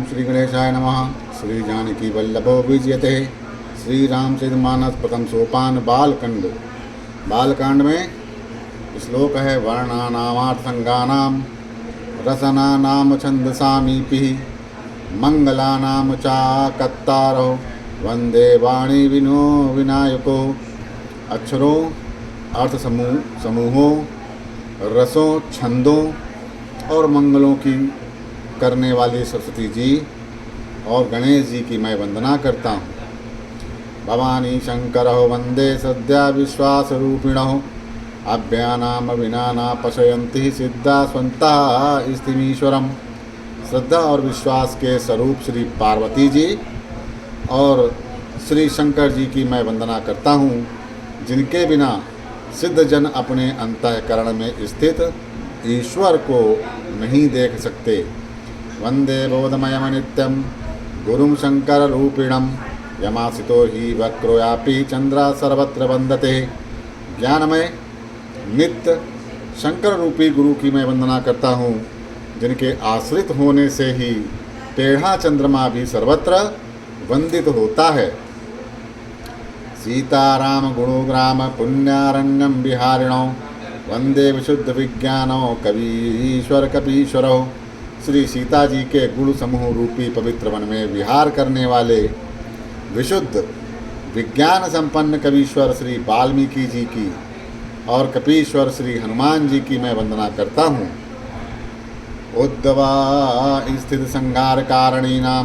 श्री गणेशाय नमः। श्री जानकी वल्लभो विजयते। श्री रामचरितमानस प्रथम सोपान बालकांड में श्लोक है वर्णानामार्थसंगानां रसनानां छंदसामीपि मंगलानां चाकत्तारो वंदे वाणी विनो विनायको। अक्षरों, अर्थ समूहों, रसों, छंदों और मंगलों की करने वाली सरस्वती जी और गणेश जी की मैं वंदना करता हूँ। भवानी शंकरो वंदे सद्या विश्वास रूपिणो अभ्यानाम विनाना पशयंती सिद्धा स्वंतः स्थिमीश्वरम। श्रद्धा और विश्वास के स्वरूप श्री पार्वती जी और श्री शंकर जी की मैं वंदना करता हूँ, जिनके बिना सिद्ध जन अपने अंतःकरण में स्थित ईश्वर को नहीं देख सकते। वंदे बोधमयम नित्यम गुरुम शंकर रूपिणम यमासितो ही वक्रोयापि चंद्रा सर्वत्र वंदते। ज्ञानमय नित्य शंकर रूपी गुरु की मैं वंदना करता हूँ, जिनके आश्रित होने से ही टेढ़ा चंद्रमा भी सर्वत्र वंदित होता है। सीताराम गुणोग्राम पुण्यारण्यम विहारिणो वंदे विशुद्ध विज्ञानो कवीश्वर कपीश्वरो। श्री सीता जी के गुण समूह रूपी पवित्र वन में विहार करने वाले विशुद्ध विज्ञान संपन्न कवीश्वर श्री वाल्मीकि जी की और कपीश्वर श्री हनुमान जी की मैं वंदना करता हूँ। उद्धवा स्थित संहार कारणीनां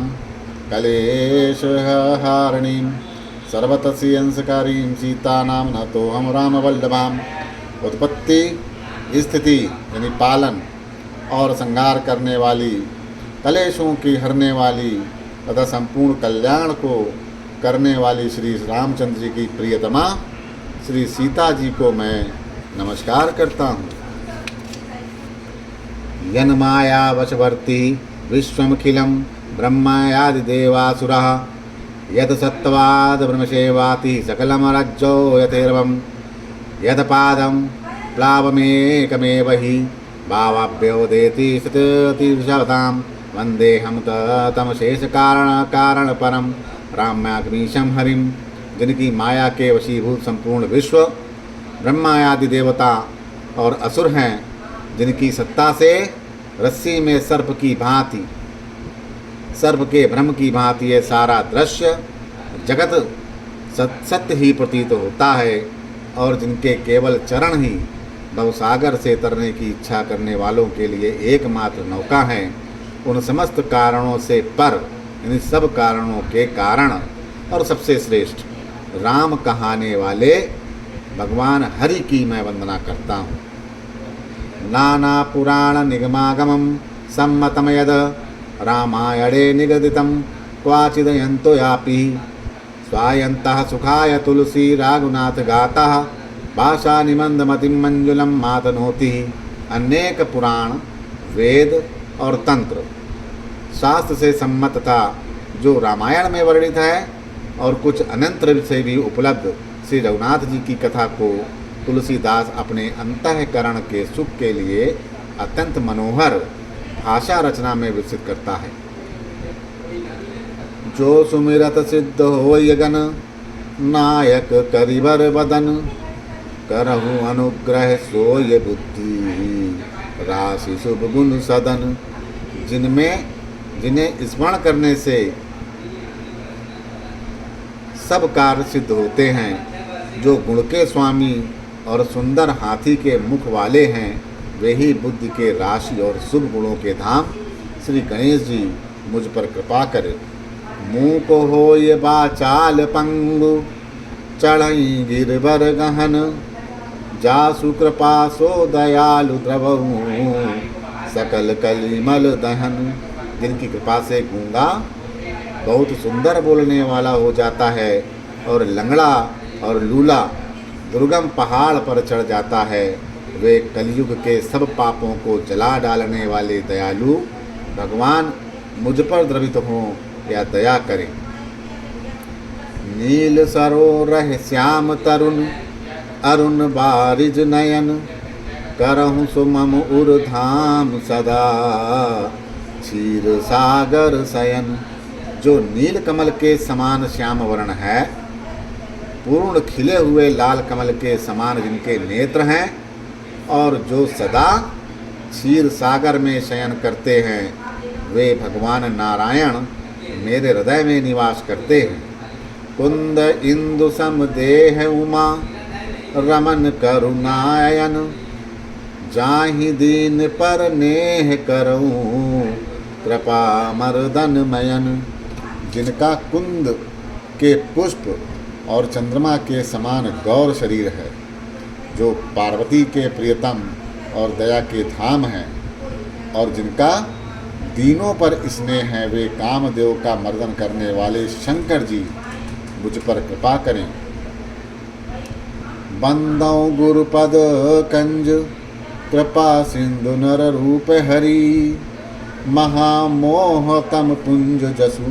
कलेश हारणीं सर्वतस्य अंशकारीं सीता नाम न तो हम राम वल्लभाम। उत्पत्ति स्थिति यानी पालन और संहार करने वाली, कलेशों की हरने वाली तथा संपूर्ण कल्याण को करने वाली श्री रामचंद्र जी की प्रियतमा श्री सीता जी को मैं नमस्कार करता हूँ। यन्माया वशवर्ती विश्वमखिलं ब्रह्मायादिदेवासुरः यद सत्त्वाद ब्रह्मसेवाति सकलं रज्जो यथेर्वं यदपादं प्लावमेकमेव हि भावाभ्योदेति स्थितिशतां वन्देहं तमशेषकारण परम राम्याग्मीशं हरिं। जिनकी माया के वशीभूत संपूर्ण विश्व ब्रह्मादि देवता और असुर हैं, जिनकी सत्ता से रस्सी में सर्प के भ्रम की भांति ये सारा दृश्य जगत सत्य ही प्रतीत होता है, और जिनके केवल चरण ही भवसागर से तरने की इच्छा करने वालों के लिए एकमात्र नौका है। उन समस्त कारणों से पर, इन सब कारणों के कारण और सबसे श्रेष्ठ राम कहाने वाले भगवान हरि की मैं वंदना करता हूँ। नाना पुराण निगमागमं सम्मतं यद रामायणे निगदितं क्वाचिदयन्तो यापि स्वायन्तः सुखाय तुलसी राघुनाथ गातः भाषा निमंदमतिम मंजुलम मातनोति। अनेक पुराण, वेद और तंत्र शास्त्र से सम्मत था जो रामायण में वर्णित है, और कुछ अनंतर से भी उपलब्ध श्री रघुनाथ जी की कथा को तुलसीदास अपने अंतःकरण के सुख के लिए अत्यंत मनोहर भाषा रचना में विकसित करता है। जो सुमिरत सिद्ध हो यगन नायक करिबर बदन करहु अनुग्रह सोय बुद्धि राशि शुभ गुण सदन। जिन्हें स्मरण करने से सब कार्य सिद्ध होते हैं, जो गुण के स्वामी और सुंदर हाथी के मुख वाले हैं, वे ही बुद्धि के राशि और शुभ गुणों के धाम श्री गणेश जी मुझ पर कृपा करें। मुँह को हो ये बाचाल पंगु चढ़ई गिरबर गहन जासु कृपा सो दयालु द्रवहु सकल कलिमल दहन। जिनकी कृपा से गूंगा बहुत सुंदर बोलने वाला हो जाता है, और लंगड़ा और लूला दुर्गम पहाड़ पर चढ़ जाता है। वे कलयुग के सब पापों को जला डालने वाले दयालु भगवान मुझ पर द्रवित हों या दया करें। नील सरोरह श्याम तरुण अरुण बारिज नयन करहु सुमम उर्धाम सदा क्षीर सागर शयन, जो नील कमल के समान श्याम वर्ण है, पूर्ण खिले हुए लाल कमल के समान जिनके नेत्र हैं, और जो सदा क्षीर सागर में शयन करते हैं, वे भगवान नारायण मेरे हृदय में निवास करते हैं। कुंद इंदु सम देह उमा रमन करुणायन, जाहि दीन पर नेह करऊं कृपा मर्दन मयन। जिनका कुंद के पुष्प और चंद्रमा के समान गौर शरीर है, जो पार्वती के प्रियतम और दया के धाम हैं, और जिनका दीनों पर स्नेह है, वे कामदेव का मर्दन करने वाले शंकर जी मुझ पर कृपा करें। बंदौ गुरुपद कंज कृपा सिंधु नर रूप हरि, महामोह तम पुंज जसु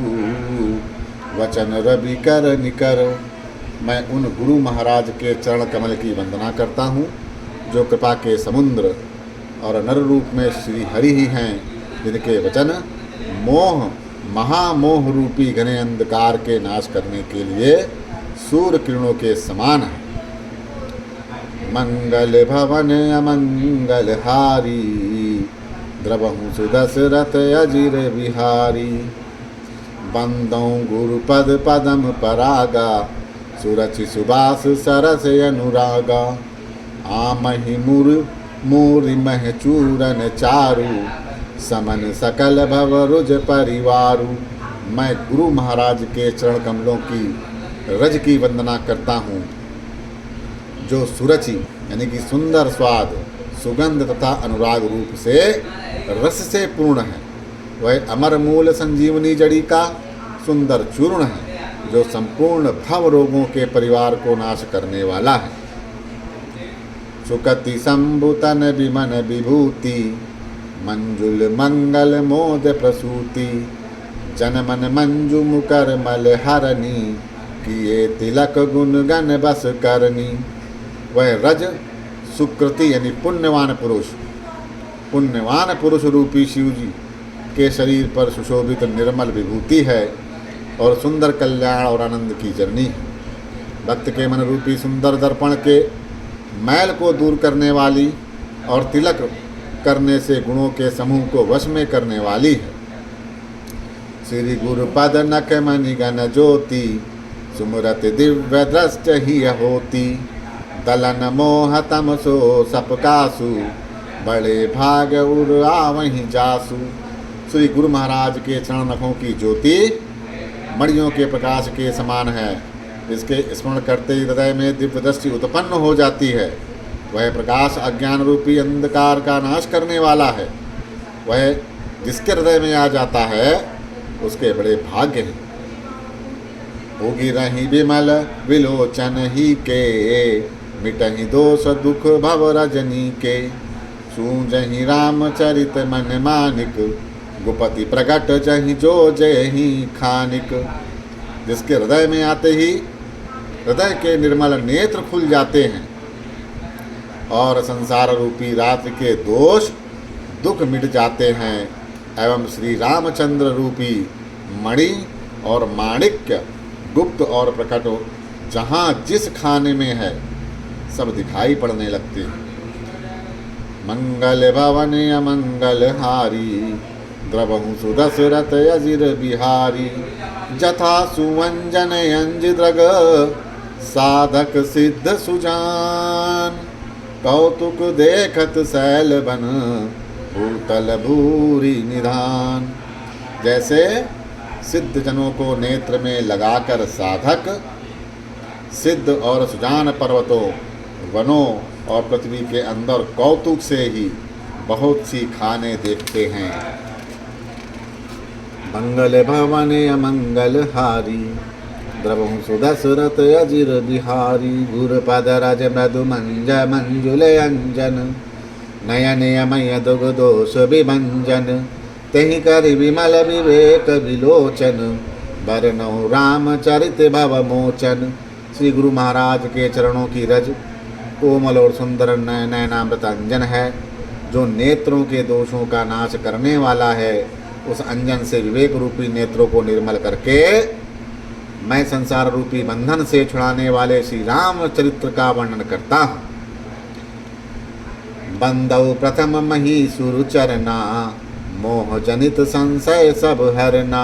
वचन रवि कर निकर। मैं उन गुरु महाराज के चरण कमल की वंदना करता हूँ, जो कृपा के समुद्र और नर रूप में श्री हरि ही हैं, जिनके वचन मोह महामोह रूपी घने अंधकार के नाश करने के लिए सूर्य किरणों के समान है। मंगल भवन अमंगल हारी, द्रवहु सुदशरथ अजिर बिहारी। बंदौ गुरुपद पदम परागा, सुरचि सुबास सरस अनुरागा। आमहि मुर मूरि मह चूरन चारु, समन सकल भव रुज परिवारु। मैं गुरु महाराज के चरण कमलों की रज की वंदना करता हूँ, जो सुरचि यानी कि सुंदर स्वाद, सुगंध तथा अनुराग रूप से रस से पूर्ण है। वह अमर मूल संजीवनी जड़ी का सुंदर चूर्ण है, जो संपूर्ण भव रोगों के परिवार को नाश करने वाला है। सुकति संभुतन विमन विभूति, मंजुल मंगल मोद प्रसूति। जनमन मंजु मुकर मल हरनी, किए तिलक गुण गण बस करनी। वह रज सुकृति यानी पुण्यवान पुरुष रूपी शिव जी के शरीर पर सुशोभित निर्मल विभूति है, और सुंदर कल्याण और आनंद की जननी है। भक्त के मन रूपी सुंदर दर्पण के मैल को दूर करने वाली, और तिलक करने से गुणों के समूह को वश में करने वाली है। श्री गुरुपद नख मणि गण ज्योति, सुमरत दिव्य दृष्ट ही होती। दलन मोह तमसो सपकासु, बड़े भाग उड़ आवहीं जासु। श्री गुरु महाराज के चरण नखों की ज्योति मणियों के प्रकाश के समान है। इसके स्मरण करते ही हृदय में दिव्य दृष्टि उत्पन्न हो जाती है। वह प्रकाश अज्ञान रूपी अंधकार का नाश करने वाला है। वह जिसके हृदय में आ जाता है, उसके बड़े भाग्य हैं। होगी रही विमल विलोचन ही के, मिटहि दोष दुख भव रजनी के। सूझहि रामचरित मन मानिक, गुपति प्रगट जहि जो जय ही खानिक। जिसके हृदय में आते ही हृदय के निर्मल नेत्र खुल जाते हैं, और संसार रूपी रात्रि के दोष दुख मिट जाते हैं, एवं श्री रामचंद्र रूपी मणि और माणिक्य गुप्त और प्रकट जहाँ जिस खाने में है सब दिखाई पड़ने लगते हैं। मंगल भवन अमंगल हारी, द्रवहु सुदशरथ अजिर बिहारी। जथा सुवंजन अंज द्रग, साधक सिद्ध सुजान। कौतुक देखत शैल बन, भूतल भूरि निधान। जैसे सिद्ध जनों को नेत्र में लगाकर साधक सिद्ध और सुजान पर्वतों, वनों और पृथ्वी के अंदर कौतुक से ही बहुत सी खाने देखते हैं। मंगल भवन अमंगल हारी, द्रवहु सुदशरथ अजिर बिहारी। गुरुपद रज मृदु मंज मंजुल अंजन, नयन अमय दुग दोष विभंजन। तेहि करि विमल विवेक विलोचन, बरनौ रामचरित भव मोचन। श्री गुरु महाराज के चरणों की रज कोमल और सुंदर नयनामृत अंजन है, जो नेत्रों के दोषों का नाश करने वाला है, उस अंजन से विवेक रूपी नेत्रों को निर्मल करके मैं संसार रूपी बंधन से छुड़ाने वाले श्री राम चरित्र का वर्णन करता हूँ। बंदौ प्रथम मही सुर चरना, मोह जनित संशय सब हरना,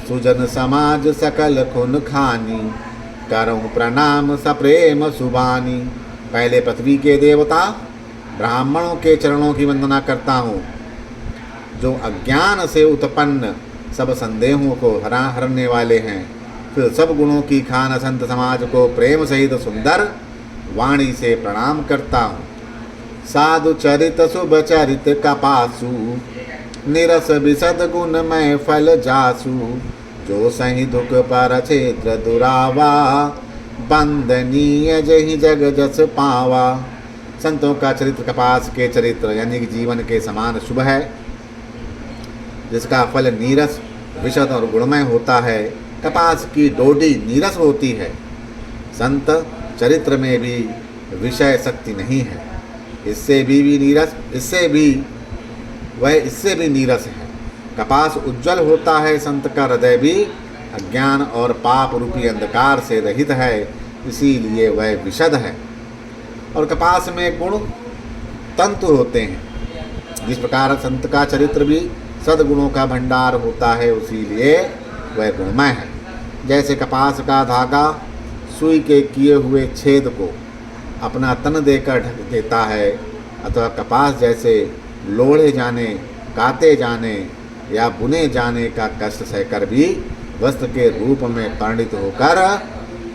सुजन समाज सकल खुन खानी, करऊँ प्रणाम सप्रेम सुबानी। पहले पृथ्वी के देवता ब्राह्मणों के चरणों की वंदना करता हूँ, जो अज्ञान से उत्पन्न सब संदेहों को हरने वाले हैं। फिर सब गुणों की खान संत समाज को प्रेम सहित सुंदर वाणी से प्रणाम करता हूँ। साधु चरित शुभ चरित कपासु, निरस विशद गुण मैं फल जासु, जो सही दुख पर क्षेत्र दुरावा, बंदनीय जहि जग जस पावा। संतों का चरित्र कपास के चरित्र यानी कि जीवन के समान शुभ है, जिसका फल नीरस विशद और गुणमय होता है। कपास की डोडी नीरस होती है। संत चरित्र में भी विषय शक्ति नहीं है, इससे भी नीरस है। कपास उज्जवल होता है, संत का हृदय भी अज्ञान और पाप रूपी अंधकार से रहित है, इसीलिए वह विशद है। और कपास में गुण तंतु होते हैं। जिस प्रकार संत का चरित्र भी सद्गुणों का भंडार होता है, उसीलिए वह गुणमय है। जैसे कपास का धागा सुई के किए हुए छेद को अपना तन देकर ढक देता है, अथवा कपास जैसे लोढ़े जाने, काते जाने या बुने जाने का कष्ट सहकर भी वस्त्र के रूप में परिणित होकर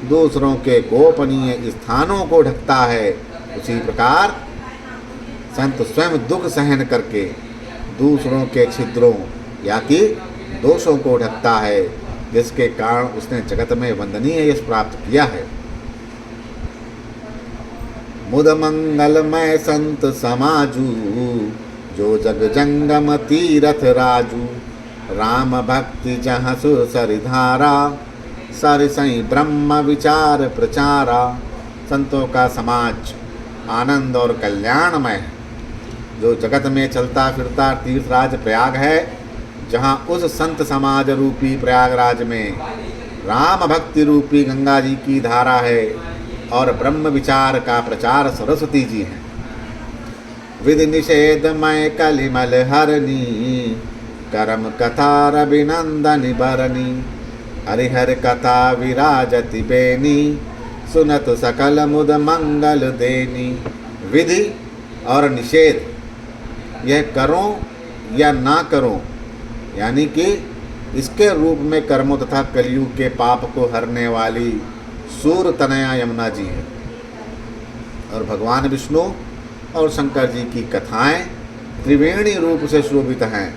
दूसरों के गोपनीय स्थानों को ढकता है, उसी प्रकार संत स्वयं दुख सहन करके दूसरों के छिद्रों या कि दोषों को ढकता है, जिसके कारण उसने जगत में वंदनीय यश प्राप्त किया है। मुद मंगलमय संत समाजू, जो जग जंगम तीरथ राजू, राम भक्ति जहाँ सुर सरिधारा, सर सई ब्रह्म विचार प्रचारा। संतों का समाज आनंद और कल्याणमय है, जो जगत में चलता फिरता तीर्थराज प्रयाग है, जहाँ उस संत समाज रूपी प्रयागराज में राम भक्ति रूपी गंगा जी की धारा है और ब्रह्म विचार का प्रचार सरस्वती जी हैं। विधि निषेध मय कलिमल हरनी, करम कथा रविनंदन बरनी, हरिहर कथा विराजति बेनी, सुनत सकल मुद मंगल देनी। विधि और निषेध, यह करो या ना करो, यानी कि इसके रूप में कर्मों तथा कलयुग के पाप को हरने वाली सूर तनया यमुना जी है। और भगवान विष्णु और शंकर जी की कथाएं त्रिवेणी रूप से शोभित हैं,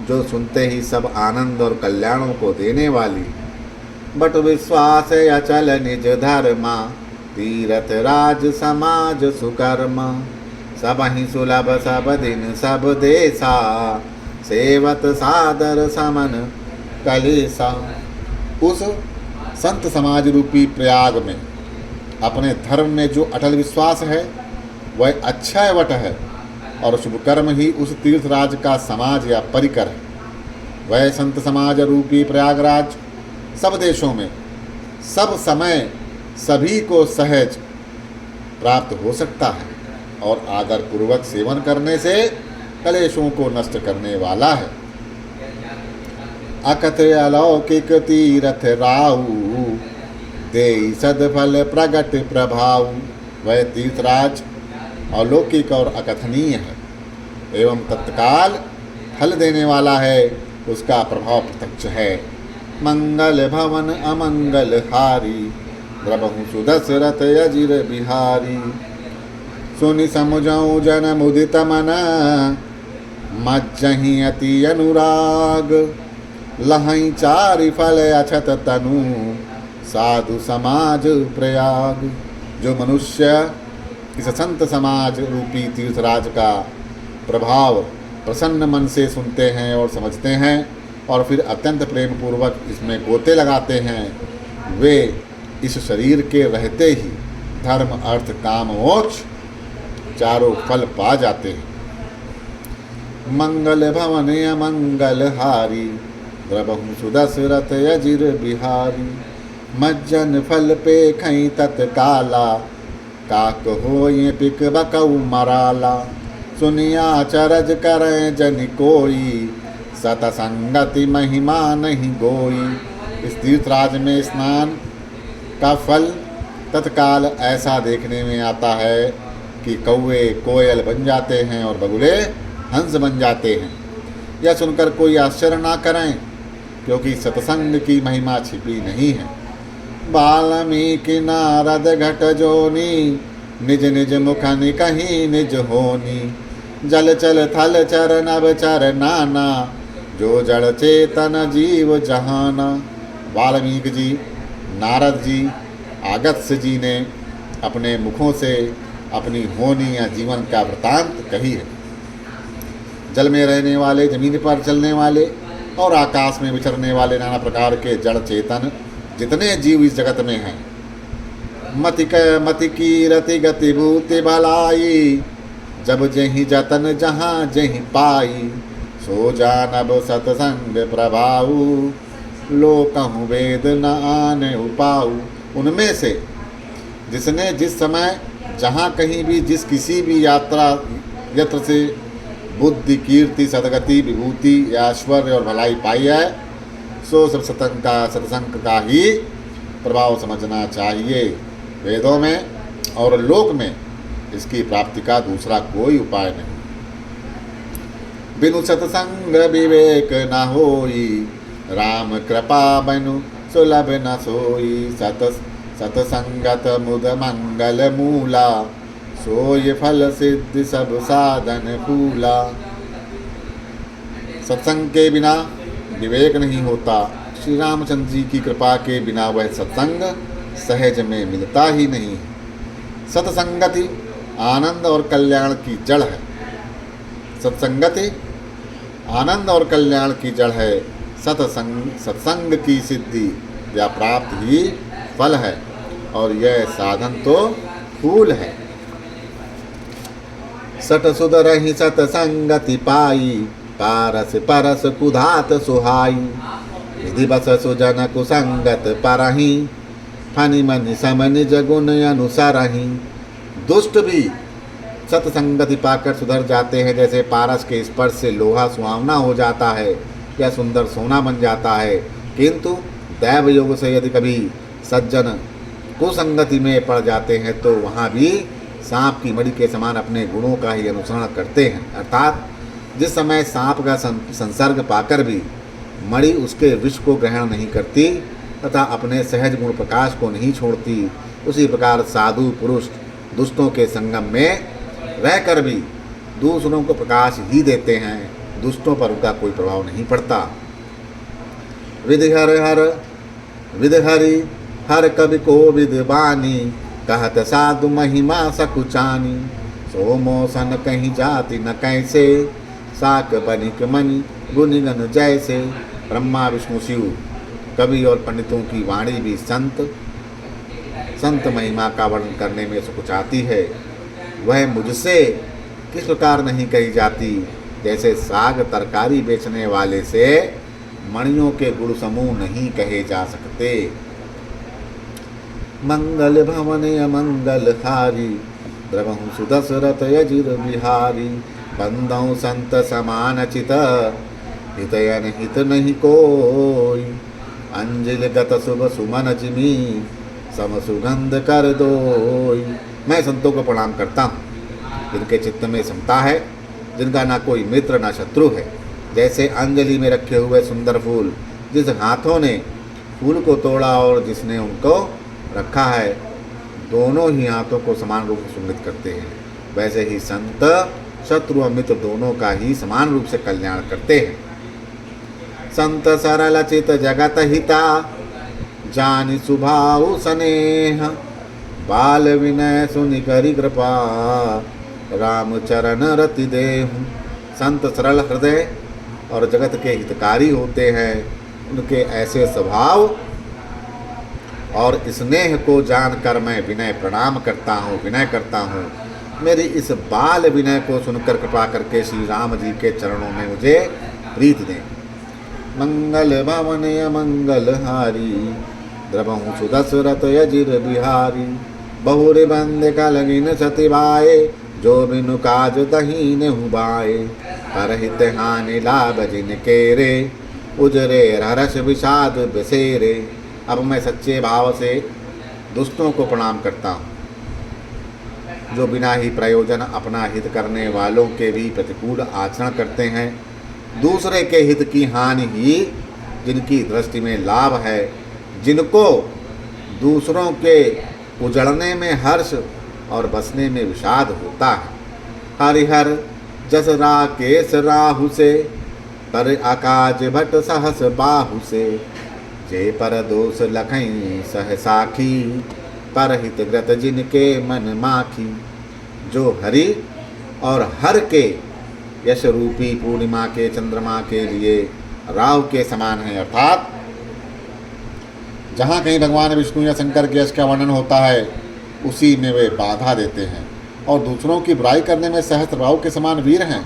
जो सुनते ही सब आनंद और कल्याणों को देने वाली। बट विश्वास अचल निज धर्मा, तीरथ राज समाज सुकर्मा, सब ही सुलभ सब दिन सब देशा, सेवत सादर समन कलेसा। उस संत समाज रूपी प्रयाग में अपने धर्म में जो अटल विश्वास है वह अक्षयवट है, और शुभ कर्म ही उस तीर्थराज का समाज या परिकर है। वह संत समाज रूपी प्रयागराज सब देशों में सब समय सभी को सहज प्राप्त हो सकता है, और आदर पूर्वक सेवन करने से कलेशों को नष्ट करने वाला है। अकथ अलौकिक तीरथ राहु, देई सदफल प्रगट प्रभाव। वह तीर्थराज अलौकिक और अकथनीय है एवं तत्काल फल देने वाला है, उसका प्रभाव प्रत्यक्ष है। मंगल भवन अमंगल हारी, द्रबहु सुदशरथ अजिर बिहारी। सुनि समुझऊ जन मुदित मन, मज्जहि अति अनुराग। लहई चारि फल अछत तनु, साधु समाज प्रयाग। जो मनुष्य इस संत समाज रूपी तीर्थराज का प्रभाव प्रसन्न मन से सुनते हैं और समझते हैं, और फिर अत्यंत प्रेम पूर्वक इसमें गोते लगाते हैं, वे इस शरीर के रहते ही धर्म अर्थ काम मोक्ष चारों फल पा जाते हैं। मंगल भवन अमंगल हारी, द्रबहु सुदशरथ अजिर बिहारी। मज्जन फल पे खई तत्काला, काक होय पिक बकऊ मराला। सुनिया चरज करें जन कोई, सतसंगति महिमा नहीं गोई। इस तीर्थराज में स्नान का फल तत्काल ऐसा देखने में आता है कि कौवे कोयल बन जाते हैं और बगुले हंस बन जाते हैं। यह सुनकर कोई आश्चर्य ना करें, क्योंकि सत्संग की महिमा छिपी नहीं है। वाल्मीकि नारद घट जोनी, निज निज मुखनि कहीं निज होनी। जल चल थल चर नभ चर नाना, जो जड़ चेतन जीव जहाना। वाल्मीकि जी, नारद जी, अगस्त्य जी ने अपने मुखों से अपनी होनी या जीवन का वृतांत कही है। जल में रहने वाले, जमीन पर चलने वाले और आकाश में विचरने वाले नाना प्रकार के जड़ चेतन जितने जीव इस जगत में हैं, मति की रति गति भूति भलाई। जब जहीं जतन जहाँ जहीं पाई, सो जानब सतसंग प्रभाऊ। लोकहु वेद न आने उपाऊ। उनमें से जिसने जिस समय जहाँ कहीं भी जिस किसी भी यत्र से बुद्धि, कीर्ति, सदगति, विभूति या ऐश्वर्य और भलाई पाई है, सो सब सत्संग का ही प्रभाव समझना चाहिए। वेदों में और लोक में इसकी प्राप्ति का दूसरा कोई उपाय नहीं। बिनु सत्संग विवेक न होई, राम कृपा बनु सुलभ न सोई। सतसंगत मुद मंगल मूला, सोय फल सिद्धि सब साधन फूला। सत्संग के बिना विवेक नहीं होता। श्री रामचंद्र जी की कृपा के बिना वह सत्संग सहज में मिलता ही नहीं। सत्संगति आनंद और कल्याण की जड़ है। सत्संगति आनंद और कल्याण की जड़ है। सत्संग की सिद्धि या प्राप्ति ही फल है, और यह साधन तो फूल है। सट सुधरहि सत्संगति पाई, पारस परस कुधात सुहाई। विधि बस सुजन कुसंगत परहि, फनि मनि सम निज गुण अनुसरहि। दुष्ट भी सत्संगति पाकर सुधर जाते हैं, जैसे पारस के स्पर्श से लोहा सुहावना हो जाता है या सुंदर सोना बन जाता है। किंतु दैव योग से यदि कभी सज्जन कुसंगति में पड़ जाते हैं, तो वहाँ भी सांप की मणि के समान अपने गुणों का ही अनुसरण करते हैं। अर्थात जिस समय सांप का संसर्ग पाकर भी मणि उसके विष को ग्रहण नहीं करती तथा अपने सहज गुण प्रकाश को नहीं छोड़ती, उसी प्रकार साधु पुरुष दुष्टों के संगम में रहकर भी दूसरों को प्रकाश ही देते हैं। दुष्टों पर उनका कोई प्रभाव नहीं पड़ता। विधि हरि हर कवि को विद्वानी, कहत साधु महिमा सकुचानी। सोमोसन कहीं जाति न कैसे, साक बनिक मणि गुनिगन जैसे। ब्रह्मा विष्णु शिव कवि और पंडितों की वाणी भी संत महिमा का वर्णन करने में सकुचाती है। वह मुझसे किस प्रकार नहीं कही जाती, जैसे साग तरकारी बेचने वाले से मणियों के गुण समूह नहीं कहे जा सकते। मंगल भवन अमंगल हारी, द्रवहु सुदशरथ अजिर बिहारी। बंदौ संत समान चित, हितयन हित नहीं कोई। अंजिल गत शुभ सुमन जिमी, सम सुगंध कर दोई। मैं संतों को प्रणाम करता हूँ, जिनके चित्त में समता है, जिनका ना कोई मित्र ना शत्रु है। जैसे अंजलि में रखे हुए सुंदर फूल, जिस हाथों ने फूल को तोड़ा और जिसने उनको रखा है, दोनों ही हाथों को समान रूप से सुगंधित करते हैं। वैसे ही संत शत्रु और मित्र दोनों का ही समान रूप से कल्याण करते हैं। संत सरल चित जगत हिता, जानि सुभाऊ स्नेह। बाल विनय सुनि करि कृपा, राम चरण रति देहु। संत सरल हृदय और जगत के हितकारी होते हैं। उनके ऐसे स्वभाव और स्नेह को जानकर मैं विनय करता हूँ मेरी इस बाल विनय को सुनकर कृपा करके श्री राम जी के चरणों में मुझे प्रीति दें। मंगल भवन मंगल हारी, द्रवहु सुदशरथ यजिर बिहारी। बहुरे बंद का लगिन सतिबाए, जो बिनु काज तही नेहु बाए। परहित हानि लाभ जिन केरे, उजरे हरस विषाद बसेरे। अब मैं सच्चे भाव से दुष्टों को प्रणाम करता हूँ, जो बिना ही प्रयोजन अपना हित करने वालों के भी प्रतिकूल आचरण करते हैं। दूसरे के हित की हानि ही जिनकी दृष्टि में लाभ है, जिनको दूसरों के उजड़ने में हर्ष और बसने में विषाद होता है। हरिहर जस राकेश राहु से, पर आकाज भट सहस बाहु से। जे पर दोष लखई सह साखी, पर हित ग्रत जिनके मन माखी। जो हरि और हर के यश रूपी पूर्णिमा के चंद्रमा के लिए राहु के समान है, अर्थात जहाँ कहीं भगवान विष्णु या शंकर के यश का वर्णन होता है उसी में वे बाधा देते हैं, और दूसरों की बुराई करने में सहस्त्र राहु के समान वीर हैं।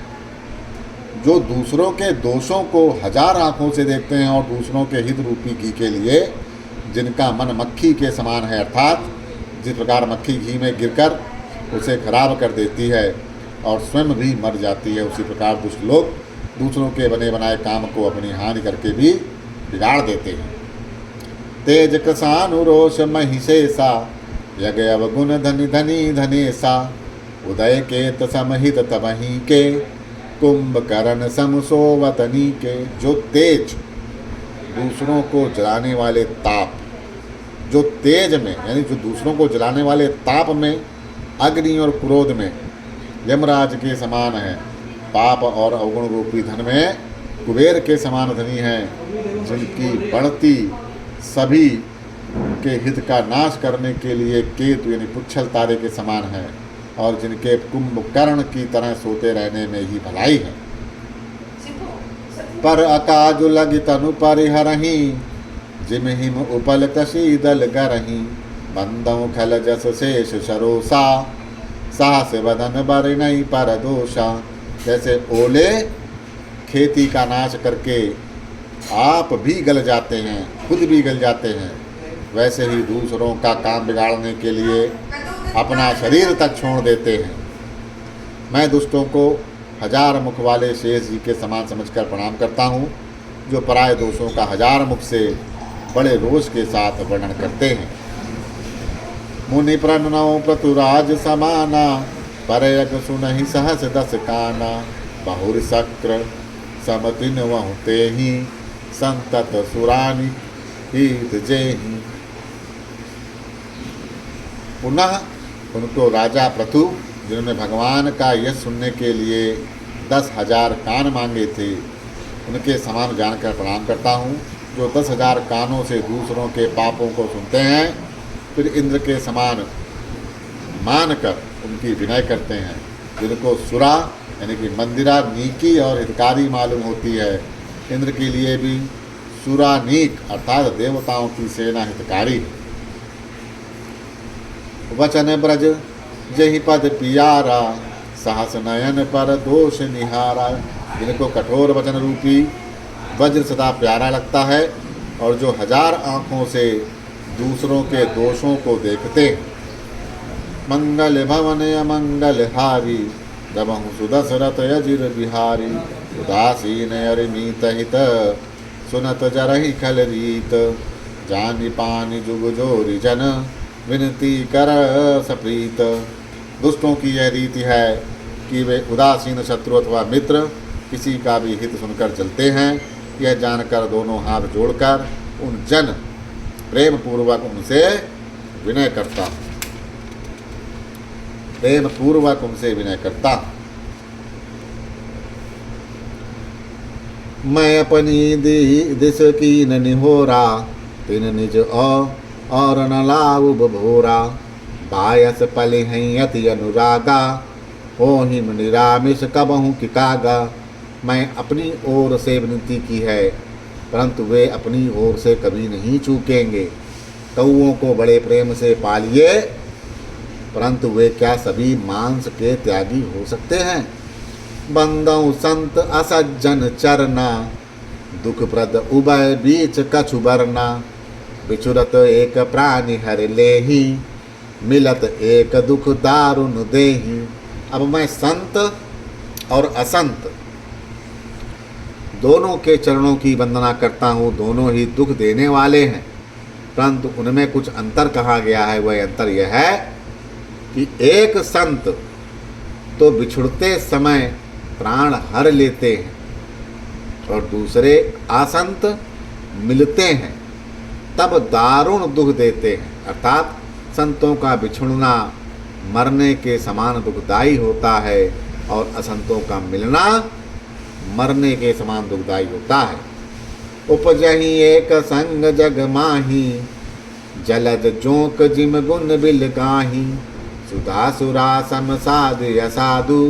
जो दूसरों के दोषों को हजार आँखों से देखते हैं और दूसरों के हित रूपी घी के लिए जिनका मन मक्खी के समान है, अर्थात जिस प्रकार मक्खी घी में गिरकर उसे खराब कर देती है और स्वयं भी मर जाती है, उसी प्रकार दुष्ट लोग दूसरों के बने बनाए काम को अपनी हानि करके भी बिगाड़ देते हैं। तेज कृषानुरोष महिषेसा, यज्ञ अवगुण धनि धनी धनेसा। उदय के तसमहित तमही के, कुंभकर्ण समसोवतनी के। जो तेज दूसरों को जलाने वाले ताप, जो तेज में यानी जो दूसरों को जलाने वाले ताप में, अग्नि और क्रोध में यमराज के समान है। पाप और अवगुण रूपी धन में कुबेर के समान धनी हैं, जिनकी बढ़ती सभी के हित का नाश करने के लिए केतु यानी पुच्छल तारे के समान है, और जिनके कुंभकर्ण की तरह सोते रहने में ही भलाई है। पर अकाज लगी तनु परिहरही, जिम हिम उपल तशी दल गरही। बंदौ खल जस शेष सरोसा, साहस बदन बर नहीं पर दोषा। जैसे ओले खेती का नाश करके आप भी गल जाते हैं, खुद भी गल जाते हैं, वैसे ही दूसरों का काम बिगाड़ने के लिए अपना शरीर तक छोड़ देते हैं। मैं दुष्टों को हजार मुख वाले शेष जी के समान समझकर प्रणाम करता हूँ, जो पराय दोषों का हजार मुख से बड़े रोष के साथ वर्णन करते हैं। मुनि प्रणव पृथुराज समाना, परयक सुनहि सहस दस काना। बहुर शक्र समतिन वहुते ही, संतत सुरानि हित जेहि। पुनः उनको राजा पृथु, जिन्होंने भगवान का यश सुनने के लिए 10,000 कान मांगे थे, उनके समान जानकर प्रणाम करता हूँ, जो 10,000 कानों से दूसरों के पापों को सुनते हैं, फिर इंद्र के समान मानकर उनकी विनय करते हैं। जिनको सुरा यानी कि मंदिरा नीकी और हितकारी मालूम होती है, इंद्र के लिए भी सुरा नीक अर्थात देवताओं की सेना हितकारी है। वचन ब्रज जहि पद पियारा, साहस नयन पर दोष निहारा। जिनको कठोर वचन रूपी वज्र सदा प्यारा लगता है, और जो हजार आँखों से दूसरों के दोषों को देखते हैं। मंगल भवन अमंगल हारी, दबहु सुदशरथ यजिर बिहारी। उदासीन अरिमीत हित, सुनत जरहि खल रीत। जानि पानि जुग जोरि जन, विनती कर सप्रीत। दुष्टों की यह रीति है कि वे उदासीन शत्रु अथवा मित्र किसी का भी हित सुनकर चलते हैं। यह जानकर दोनों हाथ जोड़कर उन जन प्रेम पूर्वक उनसे विनय करता हूँ, प्रेम पूर्वक उनसे विनय करता हूँ। मैं अपनी दिस की न निहोरा, तिन निज और न लाऊ भोरा। बायस पले हैं अति अनुरागा, हो हिम निरामिष कबहू कि कागा। मैं अपनी ओर से विनती की है, परंतु वे अपनी ओर से कभी नहीं चूकेंगे। कौओं को बड़े प्रेम से पालिए, परंतु वे क्या सभी मांस के त्यागी हो सकते हैं। बंदौ संत असज्जन चरना, दुख प्रद उभय बीच कछु बरना। बिछुरत एक प्राणी हर लेही, मिलत एक दुख दारुण देही। अब मैं संत और असंत दोनों के चरणों की वंदना करता हूँ। दोनों ही दुख देने वाले हैं, परंतु उनमें कुछ अंतर कहा गया है। वह अंतर यह है कि एक संत तो बिछुड़ते समय प्राण हर लेते हैं और दूसरे असंत मिलते हैं तब दारुण दुख देते हैं। अर्थात संतों का बिछुड़ना मरने के समान दुखदायी होता है और असंतों का मिलना मरने के समान दुखदायी होता है। उपजहि एक संग जग माही, जलद जोक जिम गुण बिल गाही। सुधा सुरा सम साध असाधु,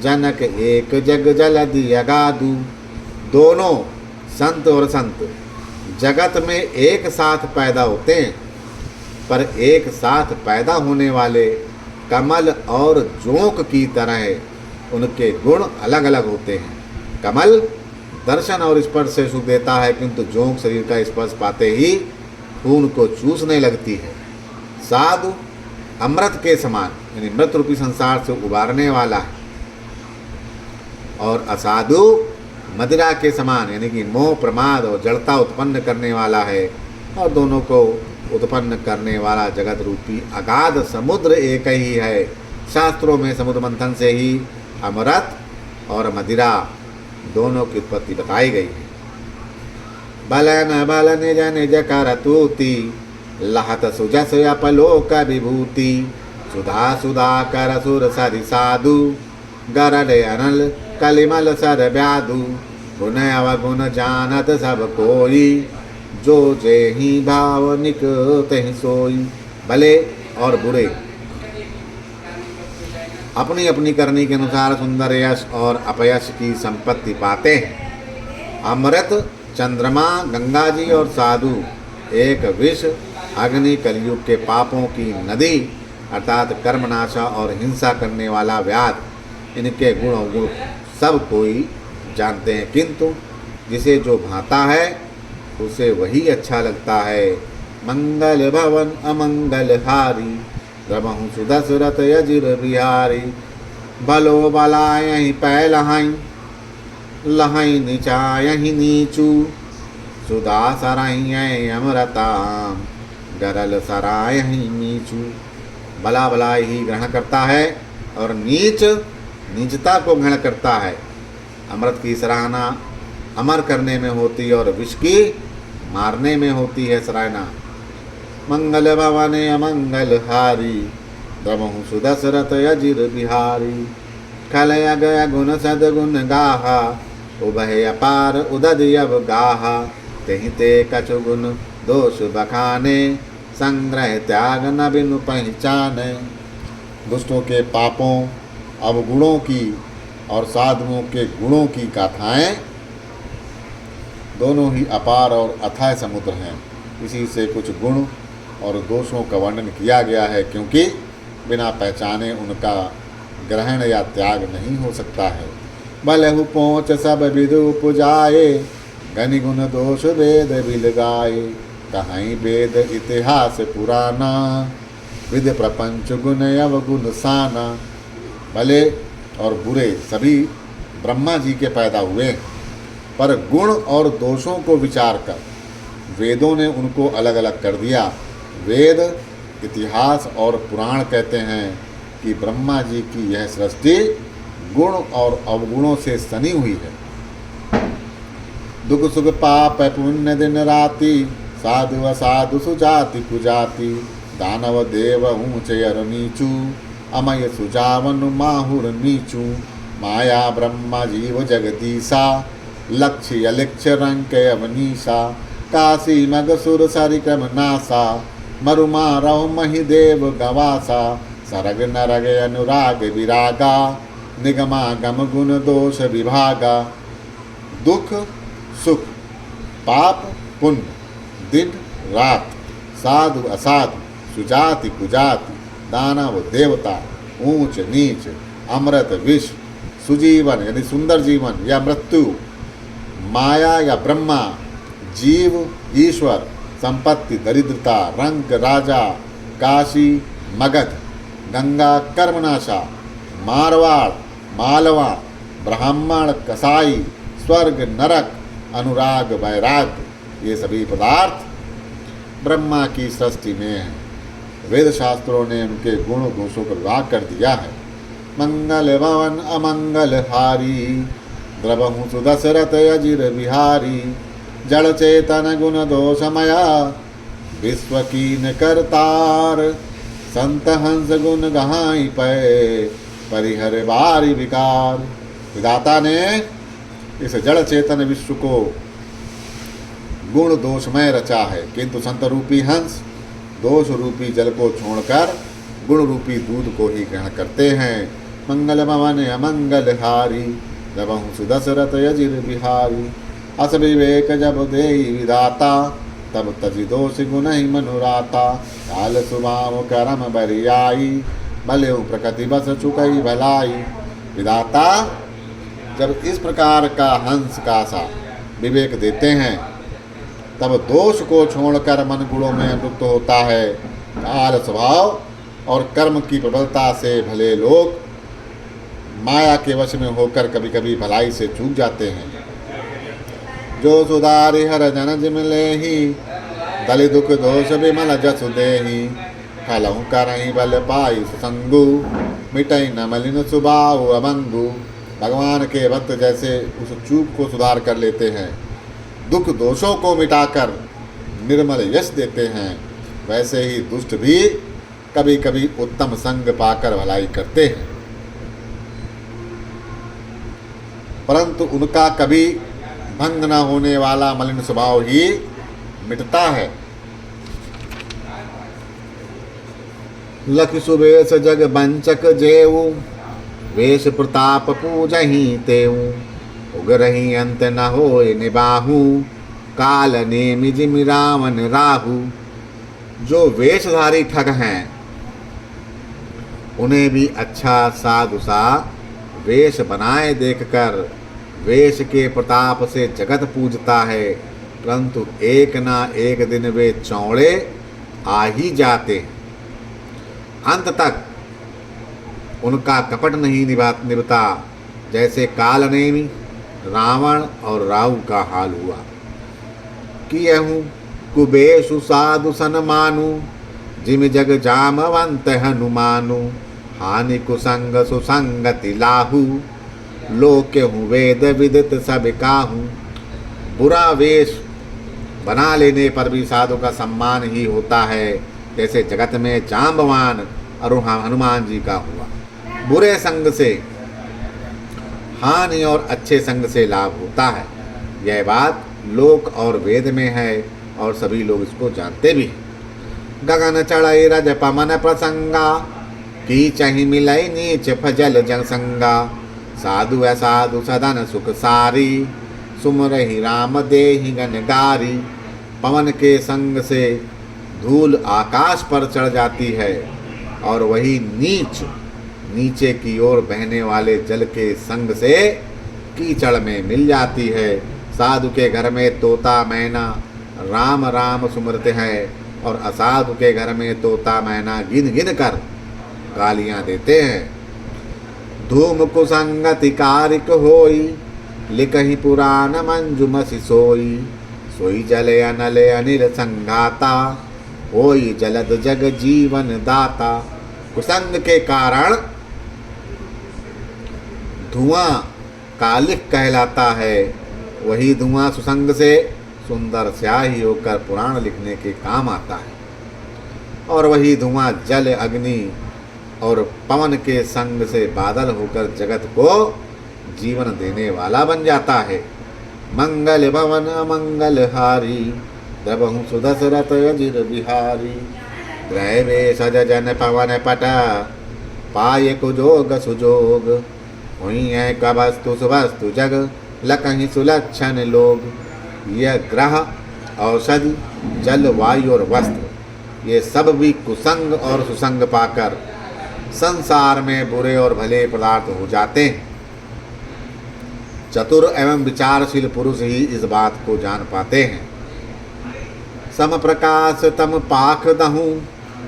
जनक एक जग जलद अगाधु। दोनों संत और संत जगत में एक साथ पैदा होते हैं, पर एक साथ पैदा होने वाले कमल और जोंक की तरह उनके गुण अलग अलग होते हैं। कमल दर्शन और स्पर्श से सुख देता है, किंतु जोंक शरीर का स्पर्श पाते ही खून को चूसने लगती है। साधु अमृत के समान यानी मृत रूपी संसार से उबारने वाला है, और असाधु मदिरा के समान यानी कि मोह प्रमाद और जड़ता उत्पन्न करने वाला है। और दोनों को उत्पन्न करने वाला जगत रूपी अगाध समुद्र एक ही है। शास्त्रों में समुद्र मंथन से ही अमृत और मदिरा दोनों की उत्पत्ति बताई गई है। बलन बल निज निज करतूति, लहत सुजस अपलोक विभूति। सुधा सुधा कर सुर सरि साधु, गरल अनल कलिमल सर व्याधु। गुण अवगुण जानत सब कोई, जो जे ही भावनिक तहि सोई। भले और बुरे अपनी अपनी करनी के अनुसार सुंदर यश और अपयश की संपत्ति पाते हैं। अमृत चंद्रमा गंगा जी और साधु एक विष अग्नि कलयुग के पापों की नदी अर्थात कर्मनाशा और हिंसा करने वाला व्याध, इनके गुण अवगुण सब कोई जानते हैं, किंतु जिसे जो भाता है उसे वही अच्छा लगता है। मंगल भवन अमंगल हारी, द्रवहु सुदशरथ यजिर बिहारी। भलो बलायहि पै लहाई, लहाई नीचायहि नीचू। सुधा सराय अमृताम, गरल सरायहि नीचू। भला भलाई ही ग्रहण करता है और नीच नीचता को ग्रहण करता है। अमृत की सराहना अमर करने में होती और विष की मारने में होती है सराहना। मंगल भवने अमंगल हारी, द्रवहु सुदशरथ यजिर बिहारी। खलय गय गुण सदगुण गाहा, उभय अपार उदद यव गाहा। तेहि ते कछु गुण दोष बखाने, संग्रह त्याग न बिनु पहचाने। दुष्टों के पापों अवगुणों की और साधुओं के गुणों की गाथाएं दोनों ही अपार और अथाह समुद्र हैं। इसी से कुछ गुण और दोषों का वर्णन किया गया है, क्योंकि बिना पहचाने उनका ग्रहण या त्याग नहीं हो सकता है। बलहु पहुँच सब विदु पुजाए, गनि गुण दोष वेद बिल गाए। कहीं वेद इतिहास पुराना, विद प्रपंच गुण अवगुण साना। भले और बुरे सभी ब्रह्मा जी के पैदा हुए, पर गुण और दोषों को विचार कर वेदों ने उनको अलग अलग कर दिया। वेद इतिहास और पुराण कहते हैं कि ब्रह्मा जी की यह सृष्टि गुण और अवगुणों से सनी हुई है। दुख सुख पाप पुण्य दिन राति, साधु असाधु सुजाति कुजाति। दानव देव ऊँच अर नीचू, अमय सुजावन माहुर नीचू। माया ब्रह्मा जीव जगदीसा, लक्ष्य अलिक्ष्य रंक अवनीसा। काशी मग सुर सरिक्रम नासा, मरुमा रव मही देव गवासा। सरग नरग अनुराग विरागा, निगमा गम गुण दोष विभागा। दुख सुख पाप पुण्य दिन रात, साधु असाधु सुजाति कुजाति। दानव देवता, ऊंच नीच, अमृत विष, सुजीवन यानी सुंदर जीवन या मृत्यु, माया या ब्रह्मा, जीव ईश्वर, संपत्ति दरिद्रता, रंग राजा, काशी मगध, गंगा कर्मनाशा, मारवाड़ मालवा, ब्राह्मण कसाई, स्वर्ग नरक, अनुराग वैराग्य, ये सभी पदार्थ ब्रह्मा की सृष्टि में हैं। वेद शास्त्रों ने उनके गुण दोषों का विभाग कर दिया है। मंगल भवन अमंगल हारी, द्रवहु सुदशरथ अजिर बिहारी, जड़ चेतन गुण दोषमया, विश्व कीन करतार, संत हंस गुण गहाई पै, परिहर बारी विकार। विधाता ने इस जड़ चेतन विश्व को गुण दोषमय रचा है, किंतु संत रूपी हंस दोष रूपी जल को छोड़कर गुण रूपी दूध को ही ग्रहण करते हैं। मंगल भवन अमंगल हारी, जब सुदशरथ अजिर बिहारी, अस विवेक जब देहि विधाता, तब तजि दोष गुण ही मनुराता, काल सुभाव करम बरियाई, भले प्रकृति बस चुकई भलाई। विधाता जब इस प्रकार का हंस का सा विवेक देते हैं, तब दोष को छोड़कर मन गुणों में अनुक्त होता है। काल स्वभाव और कर्म की प्रबलता से भले लोग माया के वश में होकर कभी कभी भलाई से चूक जाते हैं। जो सुधारि हर जन जिमले ही, दलि दुख दोष विमल जसु देहि, खलहु करहि बल पाई सुसंगु, मिटई न मलिन सुभाव अभंगु। भगवान के भक्त जैसे उस चूक को सुधार कर लेते हैं, दुख दोषों को मिटाकर निर्मल यश देते हैं, वैसे ही दुष्ट भी कभी कभी उत्तम संग पाकर भलाई करते हैं, परंतु उनका कभी भंग न होने वाला मलिन स्वभाव ही मिटता है। लख सुबेश जग बंचक जेऊ, वेश प्रताप पूजहि तेऊ, उगरहि अंत न होय निबाहु, काल नेमि जिमि रावण राहु। जो वेशधारी ठग हैं, उन्हें भी अच्छा साधु सा वेश बनाए देखकर वेश के प्रताप से जगत पूजता है, परंतु एक ना एक दिन वे चौड़े आ ही जाते हैं। अंत तक उनका कपट नहीं निभता, जैसे कालनेमी रावण और राहु का हाल हुआ। कियहु कुबेशु साधु सन मानु, जिम जग जामवंत हनुमानु, हानि कुसंग सुसंगति लाहु, लोक्यहु वेद विदित सब काहू। बुरा वेश बना लेने पर भी साधु का सम्मान ही होता है, जैसे जगत में जाम्बवान और हनुमान जी का हुआ। बुरे संग से हानि और अच्छे संग से लाभ होता है, यह बात लोक और वेद में है और सभी लोग इसको जानते भी हैं। गगन चढ़ई रज पमन प्रसंगा, की चहि मिलई नीच फजल जनसंगा, साधु असाधु सदन सुख सारी, सुमरहि राम देहि गनगारी। पवन के संग से धूल आकाश पर चढ़ जाती है और वही नीचे की ओर बहने वाले जल के संग से कीचड़ में मिल जाती है। साधु के घर में तोता मैना राम राम सुमरते हैं और असाधु के घर में तोता मैना गिन गिन कर गालियां देते हैं। धूम कुसंगति कारिक होई, लिखहि पुराण मंजुमसि सोई, सोई जले अनले अनिल संघाता, होई जलद जग जीवन दाता। कुसंग के कारण धुआं कालिक कहलाता है, वही धुआं सुसंग से सुंदर स्याही होकर पुराण लिखने के काम आता है, और वही धुआं जल अग्नि और पवन के संग से बादल होकर जगत को जीवन देने वाला बन जाता है। मंगल भवन अमंगल हारी, द्रवहु सुदशरथ अजिर बिहारी, ग्रह में सज जन पवन पट, पाय कुजोग सुजोग, हुई है कवस्तु सुवस्तु जग, लकहि सुलक्षण लोग। यह ग्रह औषधि जल वायु और वस्त्र ये सब भी कुसंग और सुसंग पाकर संसार में बुरे और भले पदार्थ हो जाते हैं। चतुर एवं विचारशील पुरुष ही इस बात को जान पाते हैं। सम प्रकाश तम पाख दहूँ,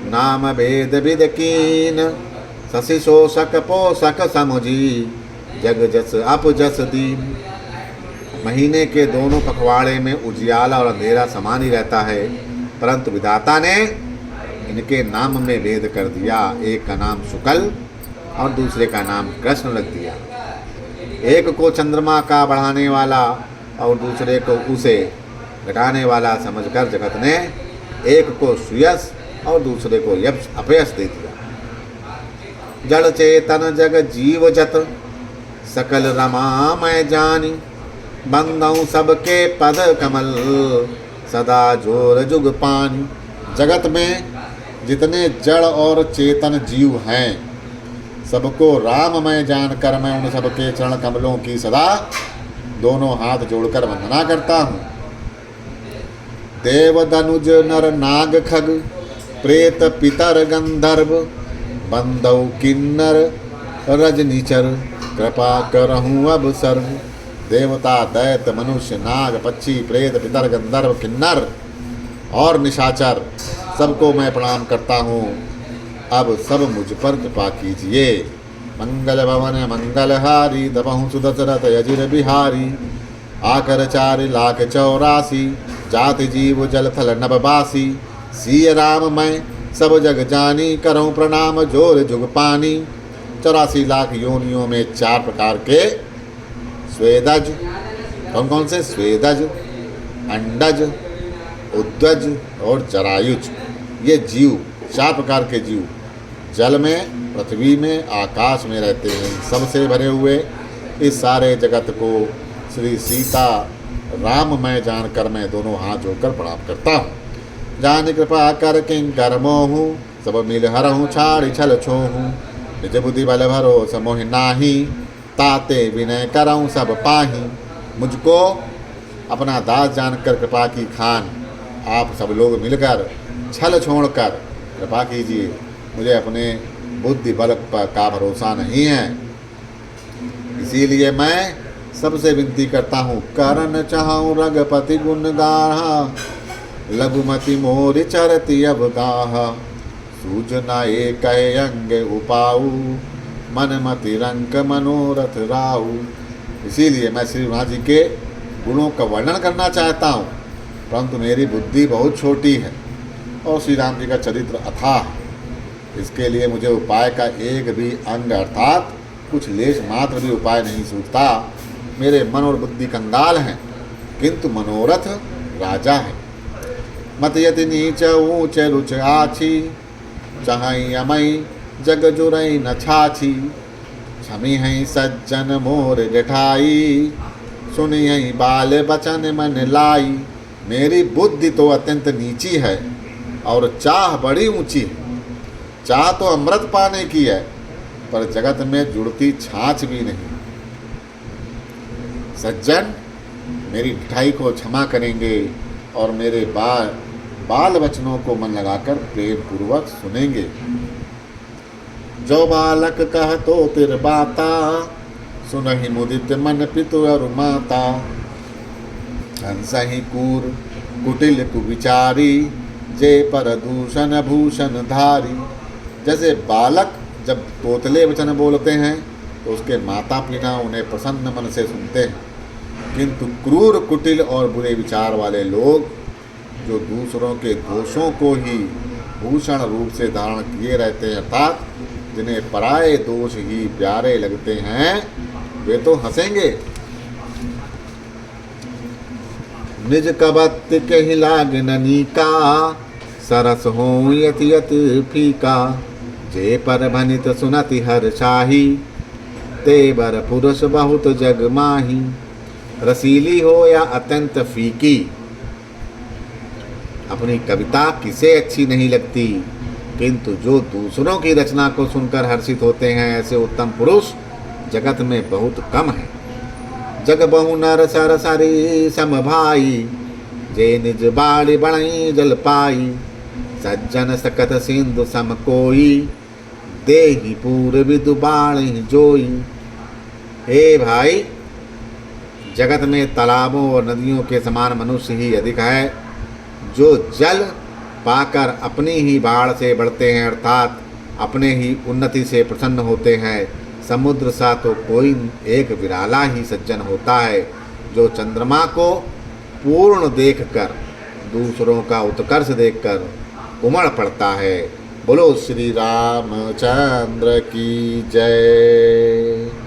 नाम भेद विद कीन, शशि शोषक पोषक समुझी, जग जस अप जस दीन। महीने के दोनों पखवाड़े में उजियाला और अंधेरा समान ही रहता है, परंतु विधाता ने इनके नाम में भेद कर दिया। एक का नाम शुक्ल और दूसरे का नाम कृष्ण रख दिया। एक को चंद्रमा का बढ़ाने वाला और दूसरे को उसे घटाने वाला समझकर जगत ने एक को सुयश और दूसरे को यश अपयश दे दिया। जड़ चेतन जग जीव जत, सकल रमा मैं जानी, बंदऊँ सबके पद कमल, सदा जोर जुग पानी। जगत में जितने जड़ और चेतन जीव हैं, सबको राममय जानकर मैं उन सबके चरण कमलों की सदा दोनों हाथ जोड़कर वंदना करता हूँ। देव दनुज नर नाग खग, प्रेत पितर गंधर्व, बंदौ किन्नर रजनीचर, कृपा करहूँ अब सर्व। देवता दैत्य मनुष्य नाग पक्षी प्रेत पितर गंधर्व किन्नर और निशाचर सबको मैं प्रणाम करता हूँ। अब सब मुझ पर कृपा कीजिए। मंगल भवन मंगलहारी, दबहु सुदशरथ अजिर बिहारी, आकर 4,84,000, जाति जीव जल थल नभवासी। सिय राम मैं सब जग जानी, करऊँ प्रणाम जोर जुग पानी। 84 लाख योनियों में 4 प्रकार के स्वेदज, कौन कौन से? स्वेदज, अंडज, उद्वज और जरायुज। ये जीव 4 प्रकार के जीव जल में, पृथ्वी में, आकाश में रहते हैं। सबसे भरे हुए इस सारे जगत को श्री सीता राममय जानकर मैं दोनों हाथ जोड़कर प्रणाम करता हूँ। जान कृपा कर किंकर मोहूँ, सब मिल हरहूँ छाड़ी छल छोहूँ। निज बुद्धि बल भरोस मोहि नाही, ताते विनय करऊँ सब पाही। मुझको अपना दास जानकर कृपा की खान आप सब लोग मिलकर छल छोड़कर कृपा कीजिए। मुझे अपने बुद्धि बल का भरोसा नहीं है, इसीलिए मैं सबसे विनती करता हूँ। करन चाहूँ रघुपति गुण गाहा, लघुमति मोर चरति अब गाहा। सूझना एक अंग उपाऊ, मन मति रंक मनोरथ राहु। इसीलिए मैं श्री राम जी के गुणों का वर्णन करना चाहता हूँ, परंतु मेरी बुद्धि बहुत छोटी है और श्री राम जी का चरित्र अथाह है। इसके लिए मुझे उपाय का एक भी अंग अर्थात कुछ लेश मात्र भी उपाय नहीं सूझता। मेरे मन और बुद्धि कंगाल हैं, किंतु मनोरथ राजा है। मत यति नीच ऊँच रुच आछी, चाहई अमई जग जुरई न छाछी। छमी हई सज्जन मोर जेठाई, सुनी हई बाल बचन मन लाई। मेरी बुद्धि तो अत्यंत नीची है और चाह बड़ी ऊंची है। चाह तो अमृत पाने की है, पर जगत में जुड़ती छाछ भी नहीं। सज्जन मेरी ढिठाई को क्षमा करेंगे और मेरे बाल वचनों को मन लगाकर प्रेम पूर्वक सुनेंगे। जो बालक कह तो तिर बाता, सुनहि मुदित मन पितु और माता। हंसहि कूर कुटिल कुविचारी, जे पर दूषण भूषण धारी। जैसे बालक जब तोतले वचन बोलते हैं तो उसके माता पिता उन्हें प्रसन्न मन से सुनते हैं, किंतु क्रूर कुटिल और बुरे विचार वाले लोग जो दूसरों के दोषों को ही भूषण रूप से धारण किए रहते हैं, अर्थात जिन्हें पराये दोष ही प्यारे लगते हैं, वे तो हंसेंगे। निज कबत कहि लाग ननीका, सरस हो यति यति फीका। जे पर भनित सुनति हर शाही, ते बर पुरुष बहुत जग माही। रसीली हो या अत्यंत फीकी, अपनी कविता किसे अच्छी नहीं लगती, किंतु जो दूसरों की रचना को सुनकर हर्षित होते हैं, ऐसे उत्तम पुरुष जगत में बहुत कम है। जग बहु नर सर सरी सम भाई, जे निज बाड़ी बणई जल पाई। सज्जन सकत सिंधु सम कोई, देहि पूर विदु बाणी जोई। हे भाई, जगत में तालाबों और नदियों के समान मनुष्य ही अधिक है, जो जल पाकर अपनी ही बाढ़ से बढ़ते हैं, अर्थात अपने ही उन्नति से प्रसन्न होते हैं। समुद्र सा तो कोई एक विराला ही सज्जन होता है, जो चंद्रमा को पूर्ण देखकर दूसरों का उत्कर्ष देखकर उमड़ पड़ता है। बोलो श्री रामचंद्र की जय।